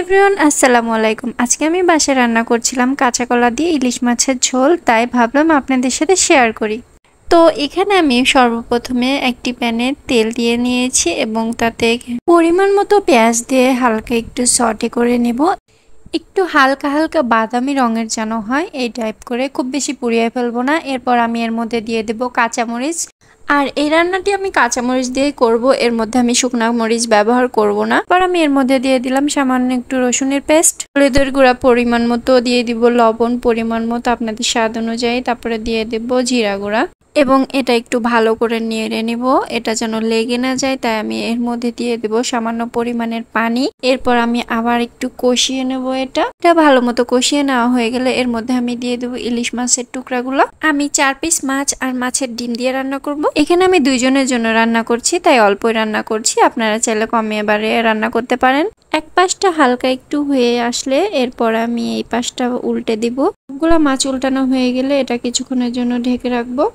Everyone, আসসালামু আলাইকুম। আজকে আমি বাসায় রান্না করছিলাম কাঁচা কলা দিয়ে ইলিশ মাছের ঝোল, তাই ভাবলাম আপনাদের সাথে শেয়ার করি। তো এখানে আমি সর্বপ্রথমে একটি প্যানে তেল দিয়ে নিয়েছি এবং তাতে পরিমাণ মতো পেঁয়াজ দিয়ে হালকা একটু সটে করে নেব। একটু হালকা হালকা বাদামি রঙের যেন হয়, এই টাইপ করে, খুব বেশি পুড়িয়ে ফেলবো না। এরপর আমি এর মধ্যে দিয়ে দেব কাঁচামরিচ। আর এই রান্নাটি আমি কাঁচামরিচ দিয়েই করব, এর মধ্যে আমি শুকনা মরিচ ব্যবহার করব না। এবার আমি এর মধ্যে দিয়ে দিলাম সামান্য একটু রসুনের পেস্ট, হলুদের গুঁড়া পরিমাণ মতো, দিয়ে দিব লবণ পরিমাণ মতো আপনাদের স্বাদ অনুযায়ী, তারপরে দিয়ে দেব জিরা গুঁড়া এবং এটা একটু ভালো করে নেড়ে নিব, এটা যেন লেগে না যায়। তাই আমি এর মধ্যে দিয়ে দেব সামান্য পরিমাণের পানি। এরপর আমি আবার একটু কষিয়ে নেব। এটা ভালো মতো কষিয়ে নেওয়া হয়ে গেলে এর মধ্যে আমি দিয়ে দেব ইলিশ মাছের টুকরাগুলো। আমি 4 পিস মাছ আর মাছের ডিম দিয়ে রান্না করব। এখানে আমি 2 জনের জন্য রান্না করছি, তাই অল্পই রান্না করছি। আপনারা চাইলে কমিয়ে বাড়িয়ে রান্না করতে পারেন। এক পাশটা হালকা একটু হয়ে আসলে এরপর আমি এই পাশটা উল্টে দিব। সবগুলো মাছ উল্টানো হয়ে গেলে এটা কিছুক্ষণের জন্য ঢেকে রাখবো।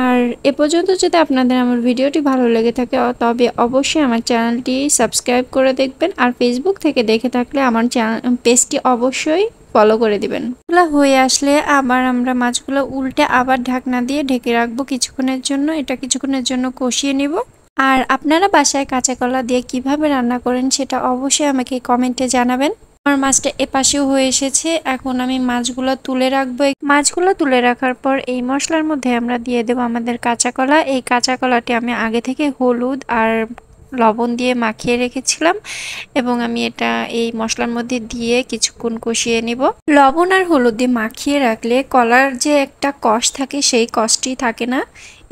আর এ পর্যন্ত যদি আপনাদের আমার ভিডিওটি ভালো লেগে থাকে তবে অবশ্যই আমার চ্যানেলটি সাবস্ক্রাইব করে দেখবেন, আর ফেসবুক থেকে দেখে থাকলে আমার পেজটি অবশ্যই ফলো করে দিবেন। এগুলো হয়ে আসলে আবার আমরা মাছগুলো উল্টে আবার ঢাকনা দিয়ে ঢেকে রাখবো কিছুক্ষণের জন্য। এটা কিছুক্ষণের জন্য কষিয়ে নিব। আর আপনারা বাসায় কাঁচা কলা দিয়ে কিভাবে রান্না করেন সেটা অবশ্যই আমাকে কমেন্টে জানাবেন। আমার মাছটা এপাশেও হয়ে এসেছে, এখন আমি মাছগুলো তুলে রাখবো। মাছগুলো তুলে রাখার পর এই মশলার মধ্যে আমরা দিয়ে দেবো আমাদের কাঁচা কলা। এই কাঁচা কলাটি আমি আগে থেকে হলুদ আর লবণ দিয়ে মাখিয়ে রেখেছিলাম এবং আমি এটা এই মশলার মধ্যে দিয়ে কিছুক্ষণ কষিয়ে নিব। লবণ আর হলুদ দিয়ে মাখিয়ে রাখলে কলার যে একটা কষ থাকে সেই কষটি থাকে না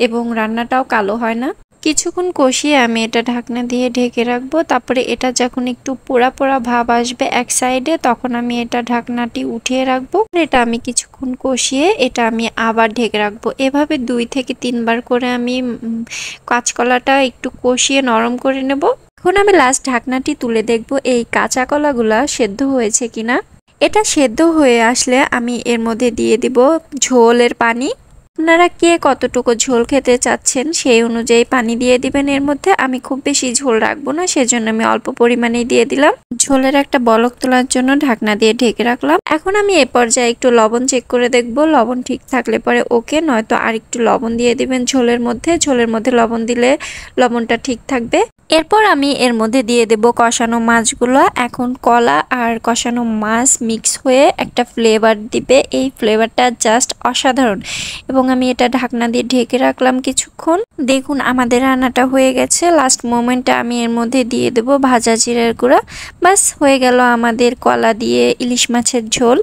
এবং রান্নাটাও কালো হয় না। কিছুক্ষণ কষিয়ে আমি এটা ঢাকনা দিয়ে ঢেকে রাখবো। তারপরে এটা যখন একটু পোড়া পোড়া ভাব আসবে এক সাইডে, তখন আমি এটা ঢাকনাটি উঠিয়ে রাখবো। এটা আমি কিছুক্ষণ কষিয়ে এটা আমি আবার ঢেকে রাখবো। এভাবে 2 থেকে 3 বার করে আমি কাঁচকলাটা একটু কষিয়ে নরম করে নেব। এখন আমি লাস্ট ঢাকনাটি তুলে দেখব এই কাঁচা কলাগুলা সেদ্ধ হয়েছে কিনা। এটা সেদ্ধ হয়ে আসলে আমি এর মধ্যে দিয়ে দিব ঝোলের পানি। আপনারা কে কতটুকু ঝোল খেতে চাচ্ছেন সেই অনুযায়ী পানি দিয়ে দিবেন এর মধ্যে। আমি খুব বেশি ঝোল রাখবো না, সেজন্য আমি অল্প পরিমাণেই দিয়ে দিলাম। ঝোলের একটা বলক তোলার জন্য ঢাকনা দিয়ে ঢেকে রাখলাম। এখন আমি এ পর্যায়ে একটু লবণ চেক করে দেখব, লবণ ঠিক থাকলে পরে ওকে, নয়তো আর একটু লবণ দিয়ে দিবেন ঝোলের মধ্যে। ঝোলের মধ্যে লবণ দিলে লবণটা ঠিক থাকবে। এরপর আমি এর মধ্যে দিয়ে দেব কষানো মাছগুলো। এখন কলা আর কষানো মাছ মিক্স হয়ে একটা ফ্লেভার দিবে, এই ফ্লেভারটা জাস্ট অসাধারণ। এবং আমি এটা ঢাকনা দিয়ে ঢেকে রাখলাম কিছুক্ষণ। দেখুন আমাদের রান্নাটা হয়ে গেছে। লাস্ট মোমেন্টে আমি এর মধ্যে দিয়ে দেব ভাজা জিরার গুঁড়া। বাস হয়ে গেল আমাদের কলা দিয়ে ইলিশ মাছের ঝোল।